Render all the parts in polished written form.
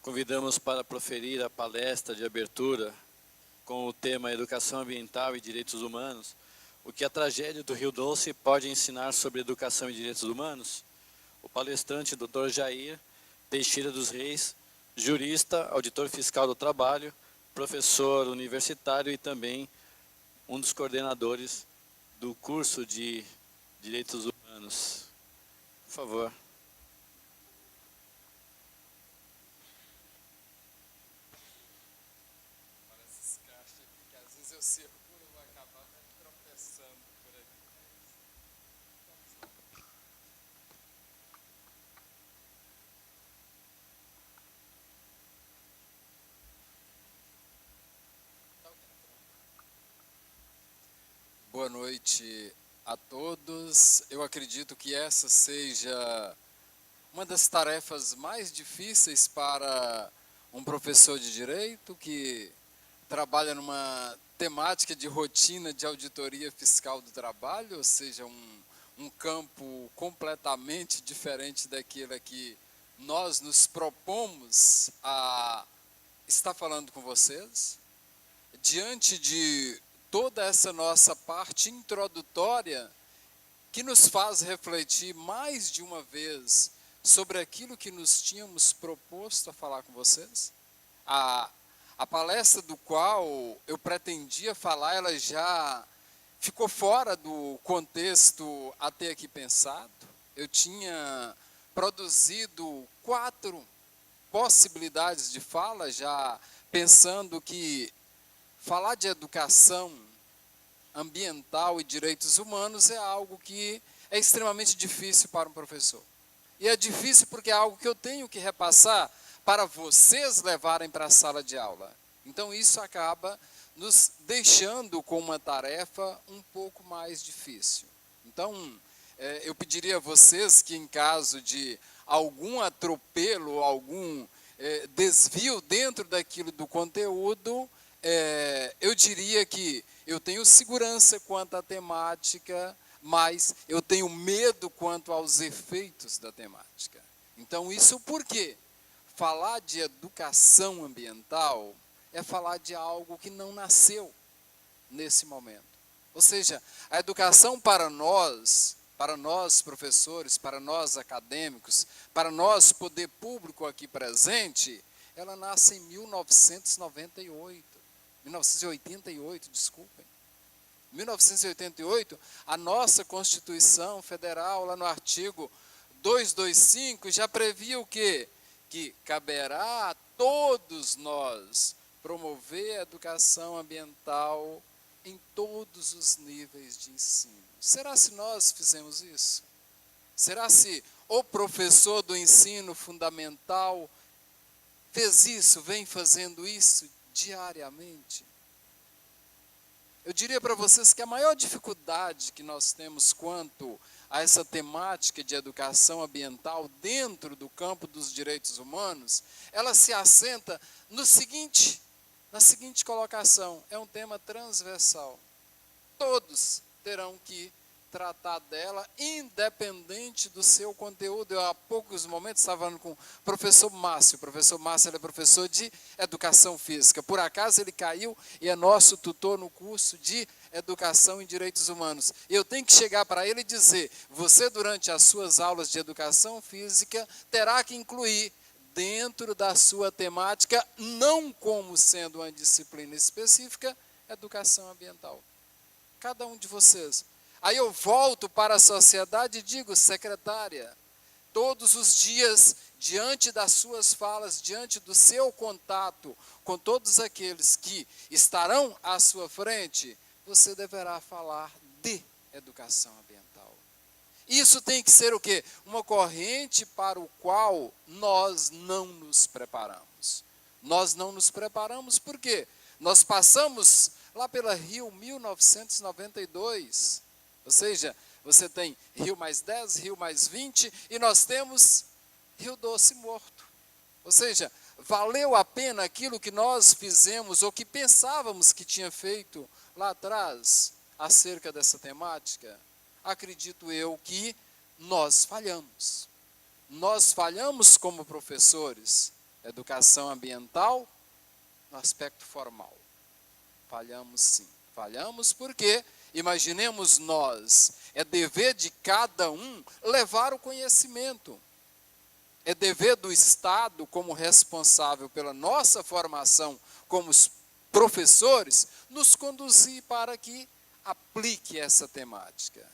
convidamos para proferir a palestra de abertura com o tema Educação Ambiental e Direitos Humanos, o que a tragédia do Rio Doce pode ensinar sobre educação e direitos humanos? O palestrante Dr. Jair Teixeira dos Reis, jurista, auditor fiscal do trabalho, professor universitário e também um dos coordenadores do curso de Direitos Humanos. Por favor. Essas caixas aqui, que às vezes eu circulo e vou acabar tropeçando por aqui. Boa noite a todos. Eu acredito que essa seja uma das tarefas mais difíceis para um professor de direito que trabalha numa temática de rotina de auditoria fiscal do trabalho, ou seja, um campo completamente diferente daquilo que nós nos propomos a estar falando com vocês. Diante de toda essa nossa parte introdutória, que nos faz refletir mais de uma vez sobre aquilo que nos tínhamos proposto a falar com vocês, a palestra do qual eu pretendia falar, ela já ficou fora do contexto até aqui pensado. Eu tinha produzido 4 possibilidades de fala, já pensando que falar de educação ambiental e direitos humanos é algo que é extremamente difícil para um professor. E é difícil porque é algo que eu tenho que repassar para vocês levarem para a sala de aula. Então isso acaba nos deixando com uma tarefa um pouco mais difícil. Então, eu pediria a vocês que, em caso de algum atropelo, algum desvio dentro daquilo do conteúdo, eu diria que eu tenho segurança quanto à temática, mas eu tenho medo quanto aos efeitos da temática. Então, isso por quê? Falar de educação ambiental é falar de algo que não nasceu nesse momento. Ou seja, a educação para nós professores, para nós acadêmicos, para nós poder público aqui presente, ela nasce em 1988, desculpem. 1988, a nossa Constituição Federal, lá no artigo 225, já previa o quê? Que caberá a todos nós promover a educação ambiental em todos os níveis de ensino. Será se nós fizemos isso? Será se o professor do ensino fundamental fez isso, vem fazendo isso diariamente? Eu diria para vocês que a maior dificuldade que nós temos quanto a essa temática de educação ambiental dentro do campo dos direitos humanos, ela se assenta na seguinte colocação: é um tema transversal. Todos terão que tratar dela, independente do seu conteúdo. Eu, há poucos momentos, estava falando com o professor Márcio. O professor Márcio, ele é professor de Educação Física. Por acaso, ele caiu e é nosso tutor no curso de Educação e Direitos Humanos. Eu tenho que chegar para ele e dizer: você, durante as suas aulas de Educação Física, terá que incluir dentro da sua temática, não como sendo uma disciplina específica, educação ambiental. Cada um de vocês. Aí eu volto para a sociedade e digo: secretária, todos os dias, diante das suas falas, diante do seu contato com todos aqueles que estarão à sua frente, você deverá falar de educação ambiental. Isso tem que ser o quê? Uma corrente para o qual nós não nos preparamos. Nós não nos preparamos por quê? Nós passamos lá pela Rio 1992, ou seja, você tem Rio mais 10, Rio mais 20, e nós temos Rio Doce morto. Ou seja, valeu a pena aquilo que nós fizemos, ou que pensávamos que tinha feito lá atrás, acerca dessa temática? Acredito eu que nós falhamos. Nós falhamos como professores, Educação ambiental no aspecto formal. Falhamos sim. Falhamos porque, imaginemos nós, é dever de cada um levar o conhecimento. É dever do Estado, como responsável pela nossa formação como professores, nos conduzir para que aplique essa temática.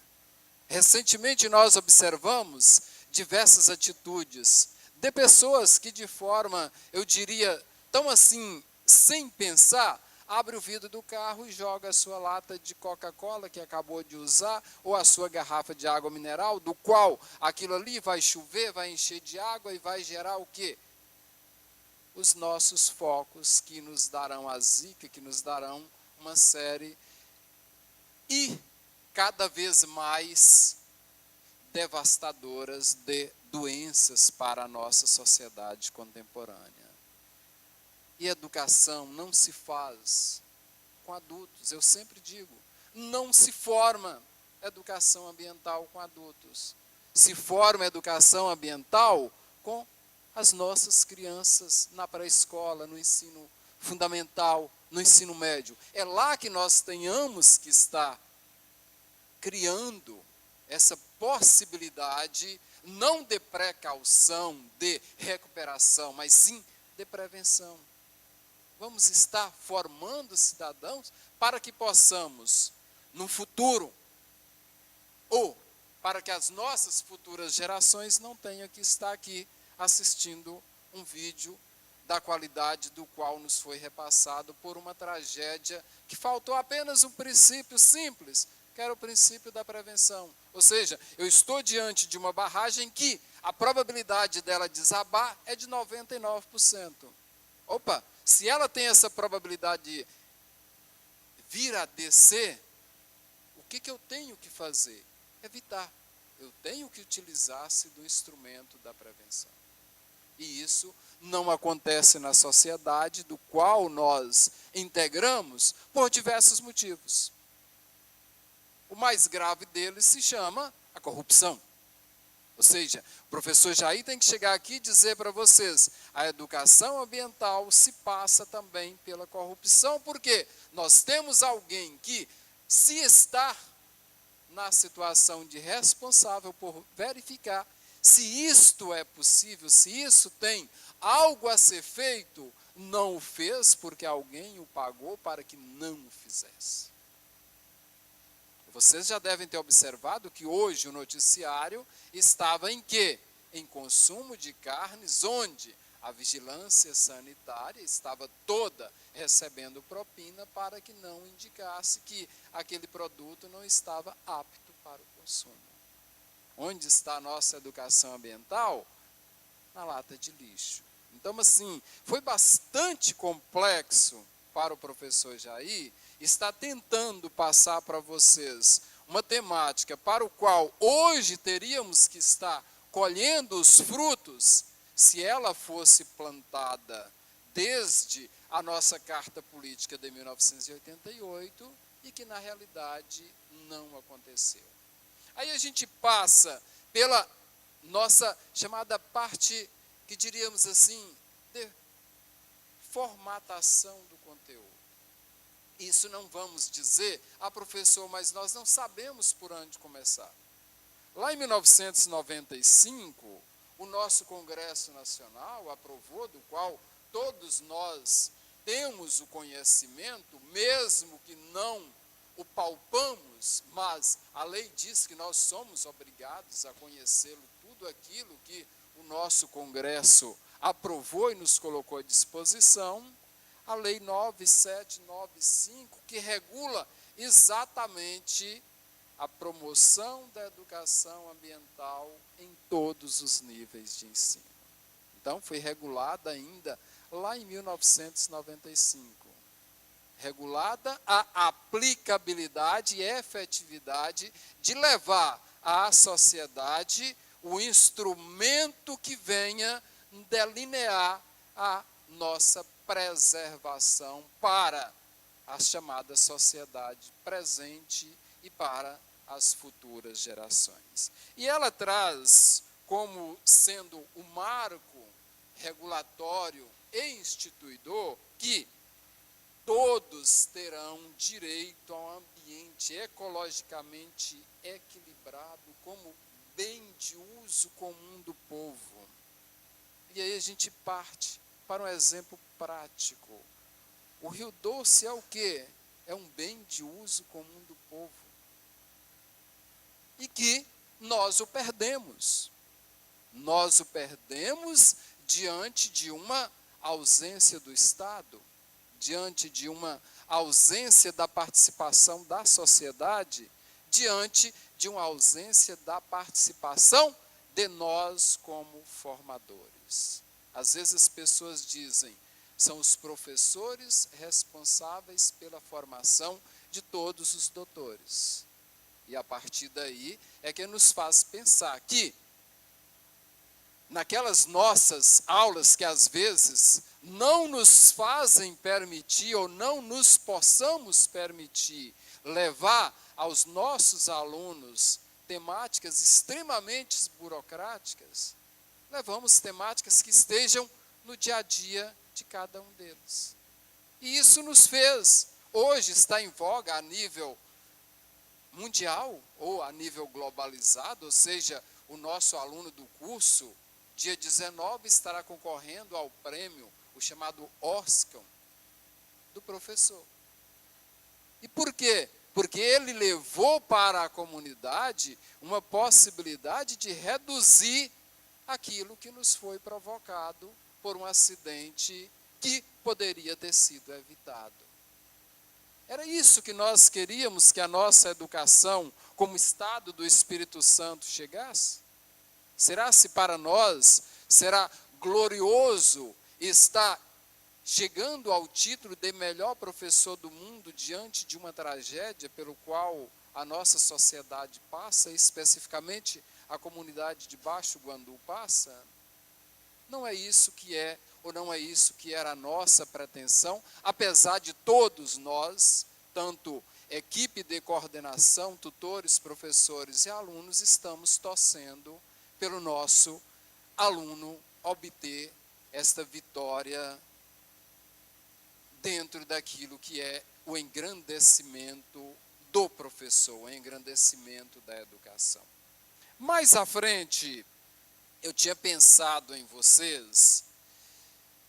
Recentemente nós observamos diversas atitudes de pessoas que de forma, eu diria, tão assim, sem pensar, abre o vidro do carro e joga a sua lata de Coca-Cola que acabou de usar, ou a sua garrafa de água mineral, do qual aquilo ali vai chover, vai encher de água e vai gerar o quê? Os nossos focos que nos darão a zika, que nos darão uma série e cada vez mais devastadoras de doenças para a nossa sociedade contemporânea. E educação não se faz com adultos, eu sempre digo, não se forma educação ambiental com adultos. Se forma educação ambiental com as nossas crianças na pré-escola, no ensino fundamental, no ensino médio. É lá que nós tenhamos que estar criando essa possibilidade, não de precaução, de recuperação, mas sim de prevenção. Vamos estar formando cidadãos para que possamos, no futuro, ou para que as nossas futuras gerações não tenham que estar aqui assistindo um vídeo da qualidade do qual nos foi repassado por uma tragédia que faltou apenas um princípio simples, que era o princípio da prevenção. Ou seja, eu estou diante de uma barragem que a probabilidade dela desabar é de 99%. Opa, se ela tem essa probabilidade de vir a descer, o que eu tenho que fazer? Evitar. Eu tenho que utilizar-se do instrumento da prevenção. E isso não acontece na sociedade do qual nós integramos por diversos motivos. O mais grave deles se chama a corrupção. Ou seja, o professor Jair tem que chegar aqui e dizer para vocês, a educação ambiental se passa também pela corrupção, porque nós temos alguém que, se está na situação de responsável por verificar se isto é possível, se isso tem algo a ser feito, não o fez porque alguém o pagou para que não o fizesse. Vocês já devem ter observado que hoje o noticiário estava em quê? Em consumo de carnes, onde a vigilância sanitária estava toda recebendo propina para que não indicasse que aquele produto não estava apto para o consumo. Onde está a nossa educação ambiental? Na lata de lixo. Então, assim, foi bastante complexo para o professor Jair, está tentando passar para vocês uma temática para o qual hoje teríamos que estar colhendo os frutos, se ela fosse plantada desde a nossa Carta Política de 1988 e que na realidade não aconteceu. Aí a gente passa pela nossa chamada parte, que diríamos assim, de formatação do conteúdo. Isso não vamos dizer, professor, mas nós não sabemos por onde começar. Lá em 1995, o nosso Congresso Nacional aprovou, do qual todos nós temos o conhecimento, mesmo que não o palpamos, mas a lei diz que nós somos obrigados a conhecê-lo, tudo aquilo que o nosso Congresso aprovou e nos colocou à disposição, a Lei 9795, que regula exatamente a promoção da educação ambiental em todos os níveis de ensino. Então, foi regulada ainda lá em 1995. Regulada a aplicabilidade e efetividade de levar à sociedade o instrumento que venha delinear a nossa preservação para a chamada sociedade presente e para as futuras gerações. E ela traz como sendo o marco regulatório e instituidor que todos terão direito a um ambiente ecologicamente equilibrado como bem de uso comum do povo. E aí a gente parte para um exemplo prático. O Rio Doce é o quê? É um bem de uso comum do povo. E que nós o perdemos. Nós o perdemos diante de uma ausência do Estado, diante de uma ausência da participação da sociedade, diante de uma ausência da participação de nós como formadores. Às vezes as pessoas dizem, são os professores responsáveis pela formação de todos os doutores. E a partir daí é que nos faz pensar que naquelas nossas aulas que às vezes não nos fazem permitir ou não nos possamos permitir levar aos nossos alunos temáticas extremamente burocráticas, levamos temáticas que estejam no dia a dia de cada um deles. E isso nos fez, hoje está em voga a nível mundial ou a nível globalizado, ou seja, o nosso aluno do curso, dia 19, estará concorrendo ao prêmio, o chamado Oscar, do professor. E por quê? Porque ele levou para a comunidade uma possibilidade de reduzir aquilo que nos foi provocado por um acidente que poderia ter sido evitado. Era isso que nós queríamos que a nossa educação, como estado do Espírito Santo, chegasse? Será se para nós será glorioso estar chegando ao título de melhor professor do mundo diante de uma tragédia pelo qual a nossa sociedade passa, especificamente a comunidade de Baixo Guandu passa? Não é isso que é, ou não é isso que era a nossa pretensão, apesar de todos nós, tanto equipe de coordenação, tutores, professores e alunos, estamos torcendo pelo nosso aluno obter esta vitória dentro daquilo que é o engrandecimento do professor, o engrandecimento da educação. Mais à frente, eu tinha pensado em vocês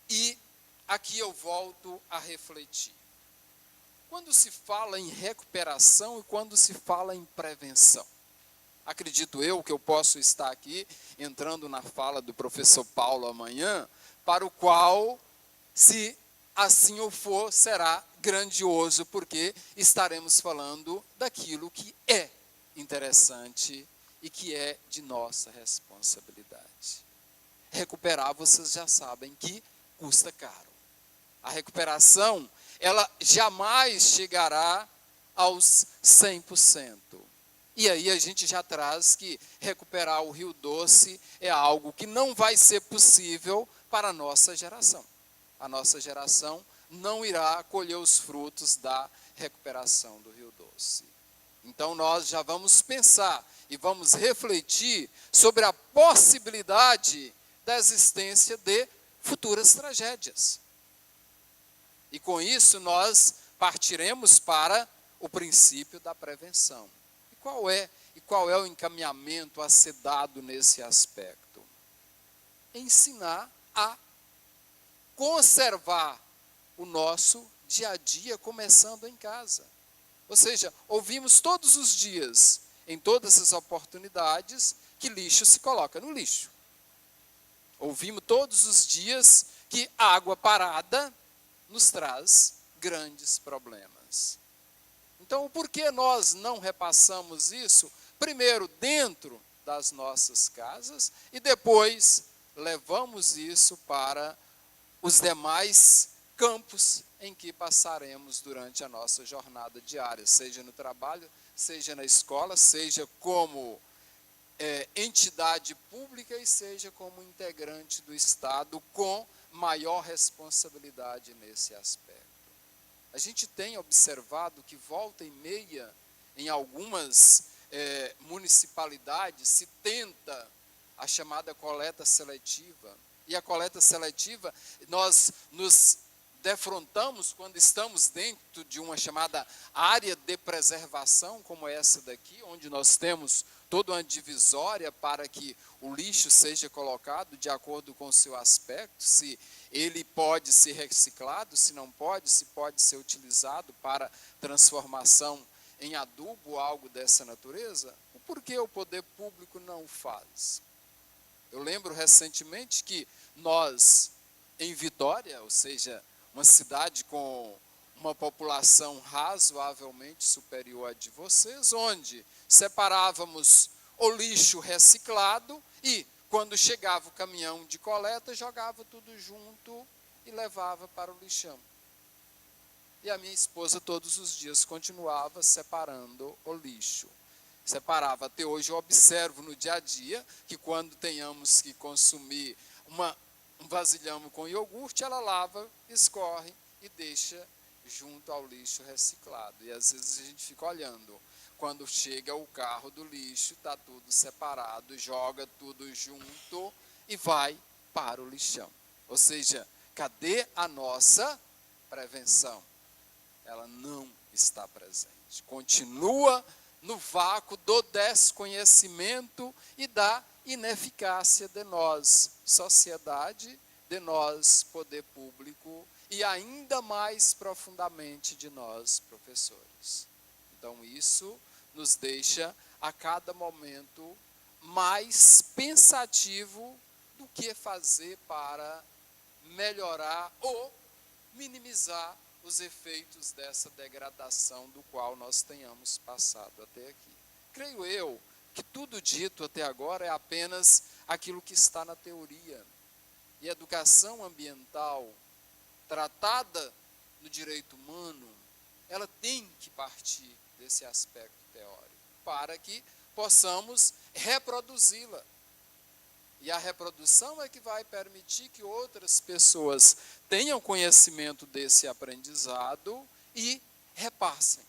e aqui eu volto a refletir. Quando se fala em recuperação e quando se fala em prevenção, acredito eu que eu posso estar aqui entrando na fala do professor Paulo amanhã, para o qual, se assim o for, será grandioso, porque estaremos falando daquilo que é interessante e que é de nossa responsabilidade. Recuperar, vocês já sabem que custa caro. A recuperação, ela jamais chegará aos 100%. E aí a gente já traz que recuperar o Rio Doce é algo que não vai ser possível para a nossa geração. A nossa geração não irá colher os frutos da recuperação do Rio Doce. Então nós já vamos pensar e vamos refletir sobre a possibilidade da existência de futuras tragédias. E com isso nós partiremos para o princípio da prevenção. E qual é o encaminhamento a ser dado nesse aspecto? Ensinar a conservar o nosso dia a dia, começando em casa. Ou seja, ouvimos todos os dias, em todas as oportunidades, que lixo se coloca no lixo. Ouvimos todos os dias que água parada nos traz grandes problemas. Então, por que nós não repassamos isso, primeiro dentro das nossas casas, e depois levamos isso para os demais campos em que passaremos durante a nossa jornada diária, seja no trabalho, seja na escola, seja como entidade pública e seja como integrante do Estado com maior responsabilidade nesse aspecto. A gente tem observado que volta e meia, em algumas municipalidades, se tenta a chamada coleta seletiva. e a coleta seletiva, nós nos defrontamos quando estamos dentro de uma chamada área de preservação, como essa daqui, onde nós temos toda uma divisória para que o lixo seja colocado de acordo com o seu aspecto, se ele pode ser reciclado, se não pode, se pode ser utilizado para transformação em adubo ou algo dessa natureza. Por que o poder público não o faz? Eu lembro recentemente que nós, em Vitória, ou seja, uma cidade com uma população razoavelmente superior à de vocês, onde separávamos o lixo reciclado e, quando chegava o caminhão de coleta, jogava tudo junto e levava para o lixão. E a minha esposa todos os dias continuava separando o lixo. Separava. Até hoje eu observo no dia a dia que quando tenhamos que consumir um vasilhame com iogurte, ela lava, escorre e deixa junto ao lixo reciclado. E às vezes a gente fica olhando. Quando chega o carro do lixo, está tudo separado, joga tudo junto e vai para o lixão. Ou seja, cadê a nossa prevenção? Ela não está presente. Continua no vácuo do desconhecimento e da ineficácia de nós, sociedade, de nós, poder público, e ainda mais profundamente de nós, professores. Então, isso nos deixa, a cada momento, mais pensativo do que fazer para melhorar ou minimizar os efeitos dessa degradação do qual nós tenhamos passado até aqui. Creio eu que tudo dito até agora é apenas aquilo que está na teoria. E a educação ambiental, tratada no direito humano, ela tem que partir desse aspecto teórico, para que possamos reproduzi-la. E a reprodução é que vai permitir que outras pessoas tenham conhecimento desse aprendizado e repassem.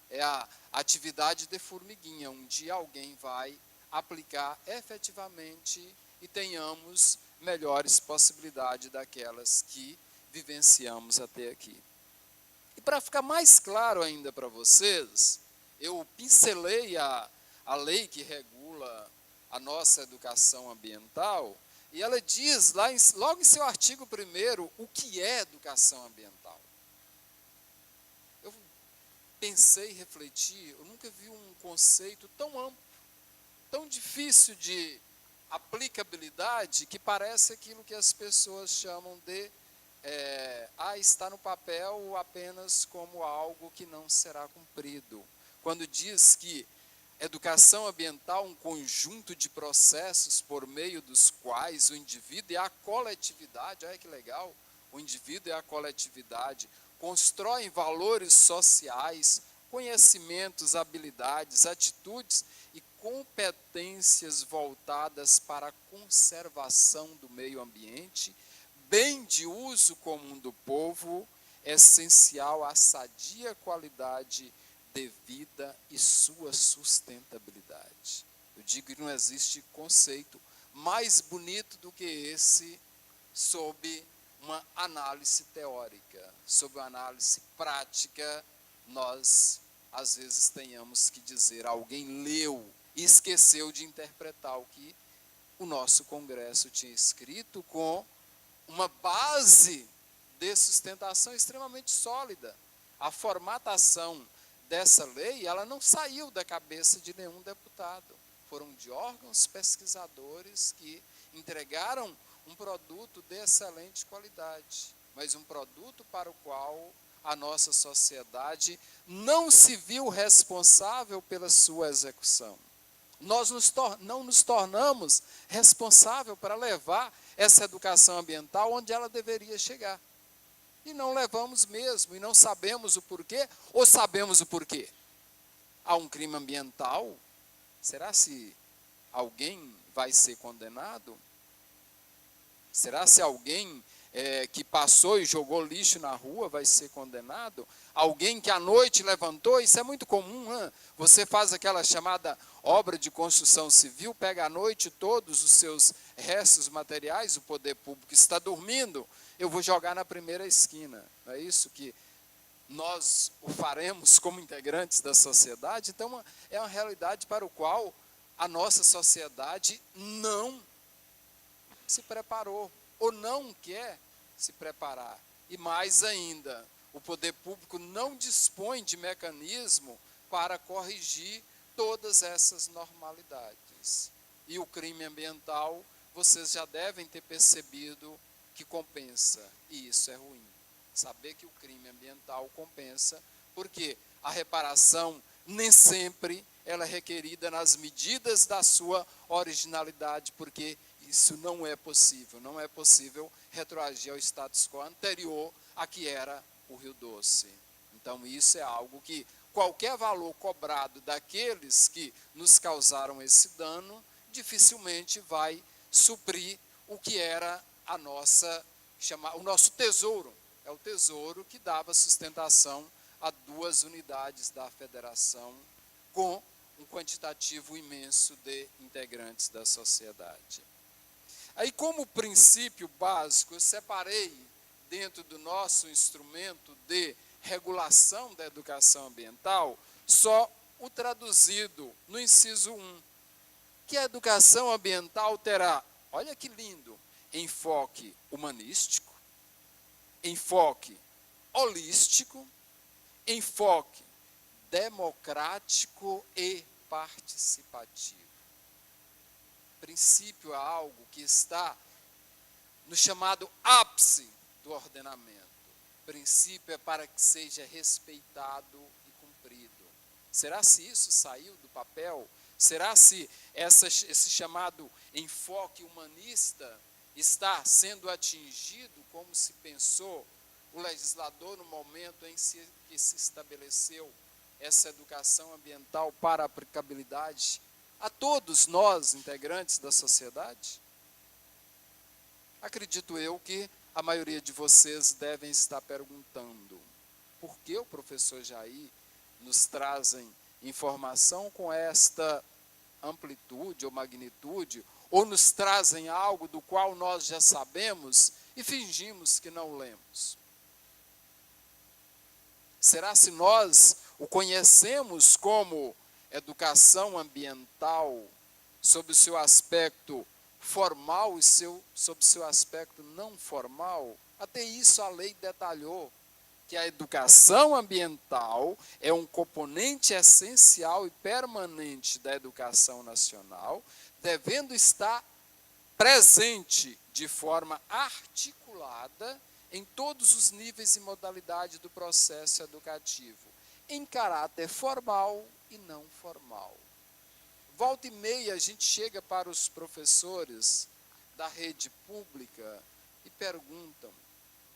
É a atividade de formiguinha. Um dia alguém vai aplicar efetivamente e tenhamos melhores possibilidades daquelas que vivenciamos até aqui. E para ficar mais claro ainda para vocês, eu pincelei a lei que regula a nossa educação ambiental, e ela diz, logo em seu artigo 1º, o que é educação ambiental. Eu pensei, refleti, eu nunca vi um conceito tão amplo, tão difícil de aplicabilidade, que parece aquilo que as pessoas chamam de está no papel apenas como algo que não será cumprido. Quando diz que educação ambiental, um conjunto de processos por meio dos quais o indivíduo e a coletividade, olha que legal, o indivíduo e a coletividade constroem valores sociais, conhecimentos, habilidades, atitudes e competências voltadas para a conservação do meio ambiente, bem de uso comum do povo, essencial à sadia qualidade de vida e sua sustentabilidade. Eu digo que não existe conceito mais bonito do que esse sob uma análise teórica, sob uma análise prática. Nós, às vezes, tenhamos que dizer, alguém leu e esqueceu de interpretar o que o nosso Congresso tinha escrito com uma base de sustentação extremamente sólida. A formatação dessa lei, ela não saiu da cabeça de nenhum deputado. Foram de órgãos pesquisadores que entregaram um produto de excelente qualidade, mas um produto para o qual a nossa sociedade não se viu responsável pela sua execução. Nós não nos tornamos responsáveis para levar essa educação ambiental onde ela deveria chegar. E não levamos mesmo, e não sabemos o porquê, ou sabemos o porquê. Há um crime ambiental, será se alguém vai ser condenado? Será se alguém que passou e jogou lixo na rua vai ser condenado? Alguém que à noite levantou, isso é muito comum, hein? Você faz aquela chamada obra de construção civil, pega à noite todos os seus restos materiais, o poder público está dormindo, eu vou jogar na primeira esquina. Não é isso que nós o faremos como integrantes da sociedade? Então, é uma realidade para o qual a nossa sociedade não se preparou, ou não quer se preparar. E mais ainda, o poder público não dispõe de mecanismo para corrigir todas essas normalidades. E o crime ambiental, vocês já devem ter percebido que compensa, e isso é ruim. Saber que o crime ambiental compensa, porque a reparação nem sempre ela é requerida nas medidas da sua originalidade, porque isso não é possível. Não é possível retroagir ao status quo anterior a que era o Rio Doce. Então, isso é algo que qualquer valor cobrado daqueles que nos causaram esse dano, dificilmente vai suprir o que era a nossa, o nosso tesouro. É o tesouro que dava sustentação a 2 unidades da federação, com um quantitativo imenso de integrantes da sociedade. Aí, como princípio básico, eu separei dentro do nosso instrumento de regulação da educação ambiental só o traduzido no inciso 1, que a educação ambiental terá, olha que lindo, enfoque humanístico, enfoque holístico, enfoque democrático e participativo. Princípio é algo que está no chamado ápice do ordenamento. Princípio é para que seja respeitado e cumprido. Será se isso saiu do papel? Será se esse chamado enfoque humanista está sendo atingido como se pensou o legislador no momento em que se estabeleceu essa educação ambiental para aplicabilidade a todos nós, integrantes da sociedade? Acredito eu que a maioria de vocês devem estar perguntando por que o professor Jair nos trazem informação com esta amplitude ou magnitude, ou nos trazem algo do qual nós já sabemos e fingimos que não lemos. Será se nós o conhecemos como educação ambiental sob o seu aspecto formal e sob o seu aspecto não formal? Até isso a lei detalhou, que a educação ambiental é um componente essencial e permanente da educação nacional, devendo estar presente de forma articulada em todos os níveis e modalidades do processo educativo, em caráter formal e não formal. Volta e meia a gente chega para os professores da rede pública e perguntam: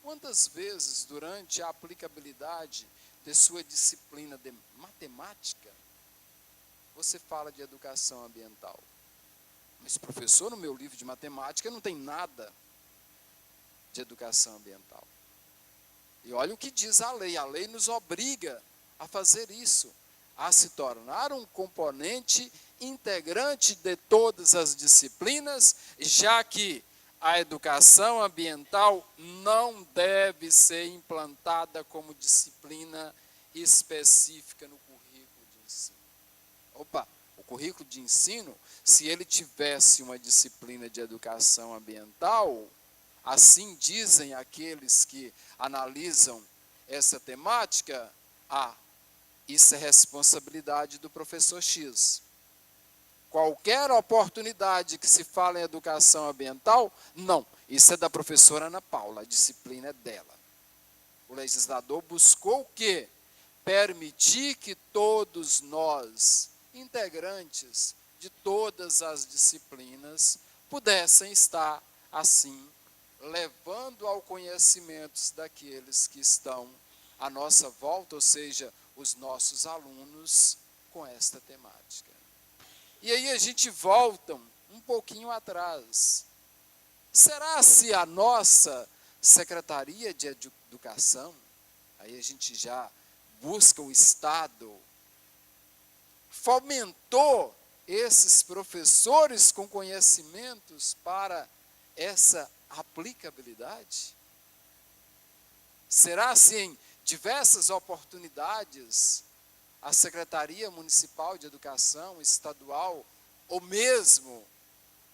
quantas vezes durante a aplicabilidade de sua disciplina de matemática você fala de educação ambiental? Mas, professor, no meu livro de matemática não tem nada de educação ambiental. E olha o que diz a lei nos obriga a fazer isso, a se tornar um componente integrante de todas as disciplinas, já que a educação ambiental não deve ser implantada como disciplina específica no currículo de ensino. O currículo de ensino, se ele tivesse uma disciplina de educação ambiental, assim dizem aqueles que analisam essa temática, isso é responsabilidade do professor X. Qualquer oportunidade que se fala em educação ambiental, não, isso é da professora Ana Paula, a disciplina é dela. O legislador buscou o quê? Permitir que todos nós, integrantes de todas as disciplinas, pudessem estar, assim, levando ao conhecimento daqueles que estão à nossa volta, ou seja, os nossos alunos, com esta temática. E aí a gente volta um pouquinho atrás. Será se a nossa Secretaria de Educação, aí a gente já busca o Estado, fomentou esses professores com conhecimentos para essa aplicabilidade? Será se em diversas oportunidades a Secretaria Municipal de Educação Estadual, ou mesmo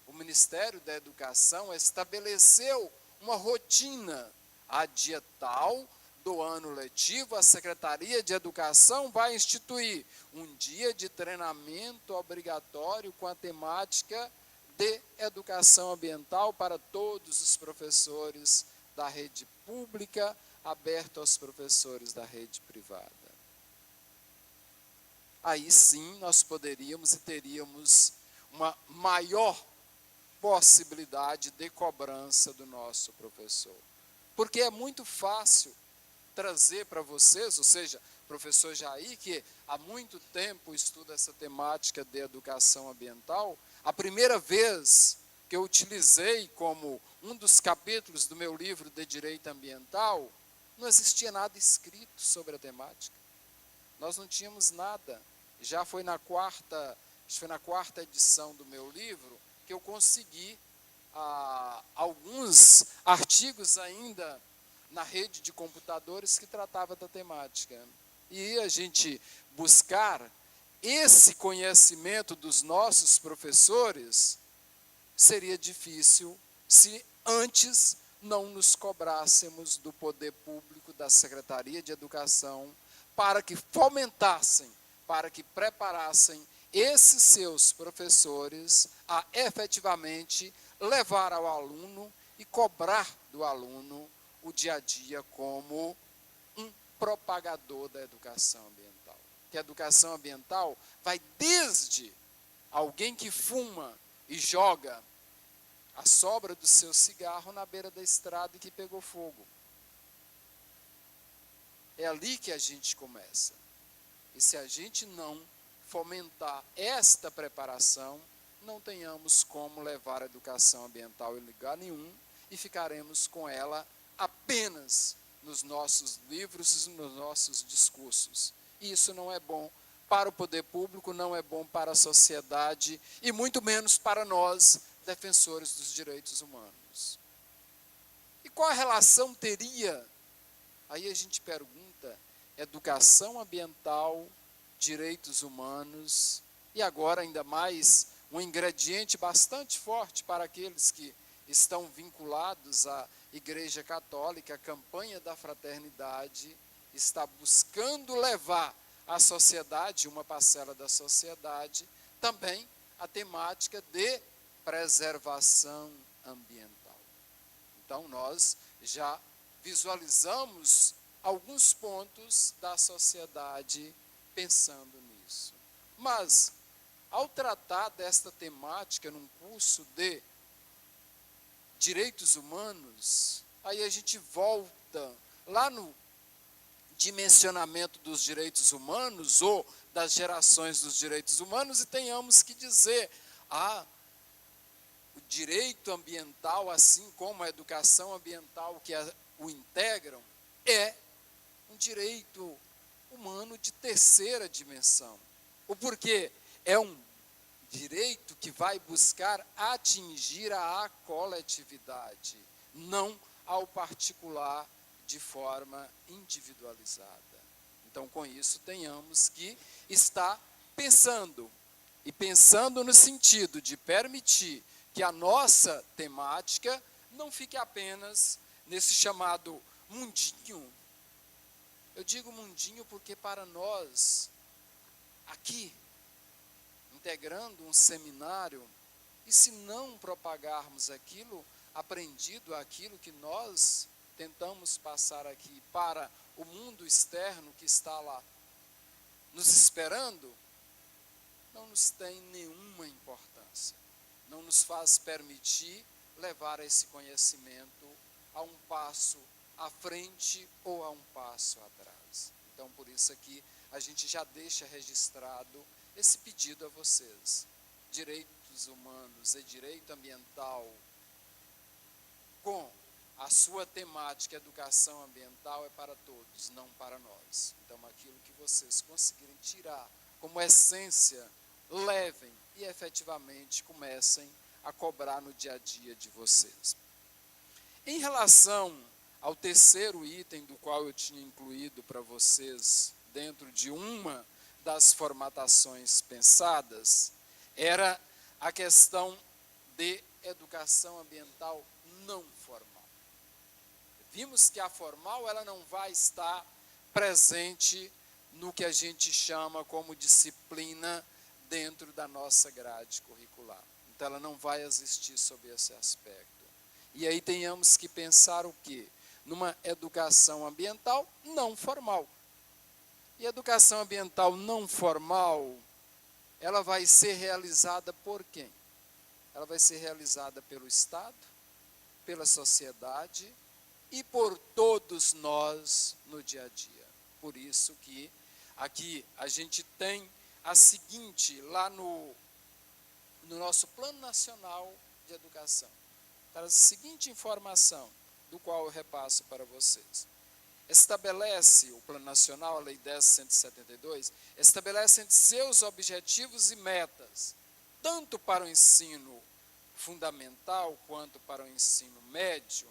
o Ministério da Educação, estabeleceu uma rotina? A dia tal do ano letivo, a Secretaria de Educação vai instituir um dia de treinamento obrigatório com a temática de educação ambiental para todos os professores da rede pública, aberto aos professores da rede privada. Aí sim nós poderíamos e teríamos uma maior possibilidade de cobrança do nosso professor. Porque é muito fácil trazer para vocês, ou seja, professor Jair, que há muito tempo estuda essa temática de educação ambiental, a primeira vez que eu utilizei como um dos capítulos do meu livro de Direito Ambiental, não existia nada escrito sobre a temática. Nós não tínhamos nada. Já foi na quarta edição do meu livro que eu consegui alguns artigos ainda na rede de computadores que tratava da temática. E a gente buscar esse conhecimento dos nossos professores seria difícil se antes não nos cobrássemos do poder público, da Secretaria de Educação, para que fomentassem, para que preparassem esses seus professores a efetivamente levar ao aluno e cobrar do aluno o dia a dia como um propagador da educação ambiental. Que a educação ambiental vai desde alguém que fuma e joga a sobra do seu cigarro na beira da estrada e que pegou fogo. É ali que a gente começa. E se a gente não fomentar esta preparação, não tenhamos como levar a educação ambiental em lugar nenhum e ficaremos com ela apenas nos nossos livros e nos nossos discursos. E isso não é bom para o poder público, não é bom para a sociedade e muito menos para nós, defensores dos direitos humanos. E qual a relação teria? Aí a gente pergunta, educação ambiental, direitos humanos, e agora ainda mais um ingrediente bastante forte para aqueles que estão vinculados à Igreja Católica, a campanha da fraternidade está buscando levar à sociedade, uma parcela da sociedade, também a temática de preservação ambiental. Então nós já visualizamos alguns pontos da sociedade pensando nisso. Mas, ao tratar desta temática num curso de direitos humanos, aí a gente volta lá no dimensionamento dos direitos humanos ou das gerações dos direitos humanos e tenhamos que dizer, o direito ambiental, assim como a educação ambiental que o integram, é um direito humano de terceira dimensão. O porquê? É um direito que vai buscar atingir a coletividade, não ao particular de forma individualizada. Então, com isso, tenhamos que estar pensando, e pensando no sentido de permitir que a nossa temática não fique apenas nesse chamado mundinho. Eu digo mundinho porque para nós, aqui, integrando um seminário, e se não propagarmos aquilo, aprendido aquilo que nós tentamos passar aqui para o mundo externo que está lá nos esperando, não nos tem nenhuma importância. Não nos faz permitir levar esse conhecimento a um passo à frente ou a um passo atrás. Então, por isso aqui, a gente já deixa registrado esse pedido a vocês. Direitos humanos e direito ambiental, com a sua temática educação ambiental, é para todos, não para nós. Então, aquilo que vocês conseguirem tirar como essência levem e efetivamente comecem a cobrar no dia a dia de vocês. Em relação ao terceiro item do qual eu tinha incluído para vocês dentro de uma das formatações pensadas, era a questão de educação ambiental não formal. Vimos que a formal ela não vai estar presente no que a gente chama como disciplina dentro da nossa grade curricular. Então ela não vai existir sob esse aspecto. E aí tenhamos que pensar o quê? Numa educação ambiental não formal. E a educação ambiental não formal, ela vai ser realizada por quem? Ela vai ser realizada pelo Estado, pela sociedade e por todos nós no dia a dia. Por isso que aqui a gente tem a seguinte, lá no nosso Plano Nacional de Educação, traz a seguinte informação, do qual eu repasso para vocês. Estabelece, o Plano Nacional, a Lei 10.172, estabelece entre seus objetivos e metas, tanto para o ensino fundamental quanto para o ensino médio,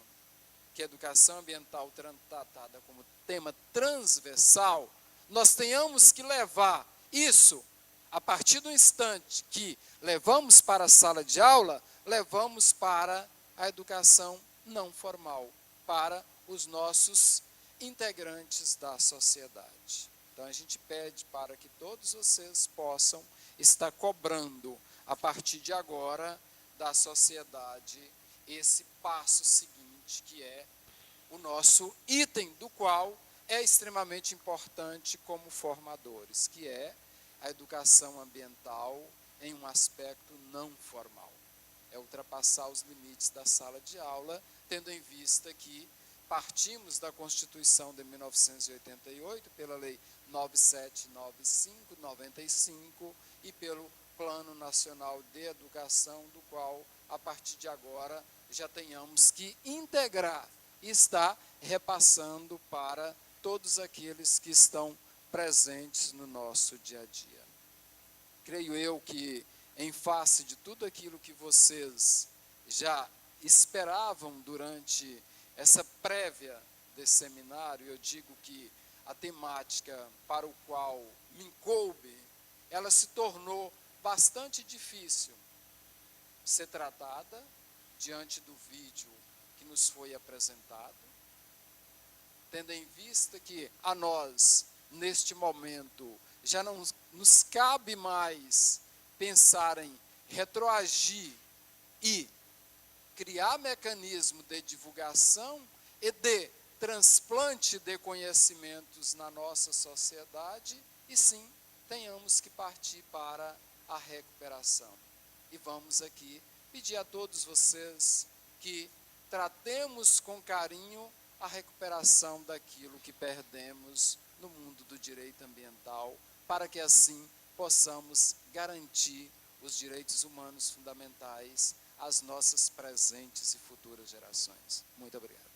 que a educação ambiental tratada como tema transversal, nós tenhamos que levar isso, a partir do instante que levamos para a sala de aula, levamos para a educação não formal, para os nossos integrantes da sociedade. Então a gente pede para que todos vocês possam estar cobrando, a partir de agora, da sociedade, esse passo seguinte, que é o nosso item, do qual é extremamente importante como formadores, que é a educação ambiental em um aspecto não formal. É ultrapassar os limites da sala de aula, tendo em vista que partimos da Constituição de 1988, pela Lei 9795/95 e pelo Plano Nacional de Educação, do qual, a partir de agora, já tenhamos que integrar e estar repassando para todos aqueles que estão presentes no nosso dia a dia. Creio eu que, em face de tudo aquilo que vocês já esperavam durante essa prévia desse seminário, eu digo que a temática para o qual me coube, ela se tornou bastante difícil ser tratada diante do vídeo que nos foi apresentado, tendo em vista que a nós, neste momento, já não nos cabe mais pensar em retroagir e criar mecanismo de divulgação e de transplante de conhecimentos na nossa sociedade, e sim, tenhamos que partir para a recuperação. E vamos aqui pedir a todos vocês que tratemos com carinho a recuperação daquilo que perdemos no mundo do direito ambiental, para que assim possamos garantir os direitos humanos fundamentais às nossas presentes e futuras gerações. Muito obrigado.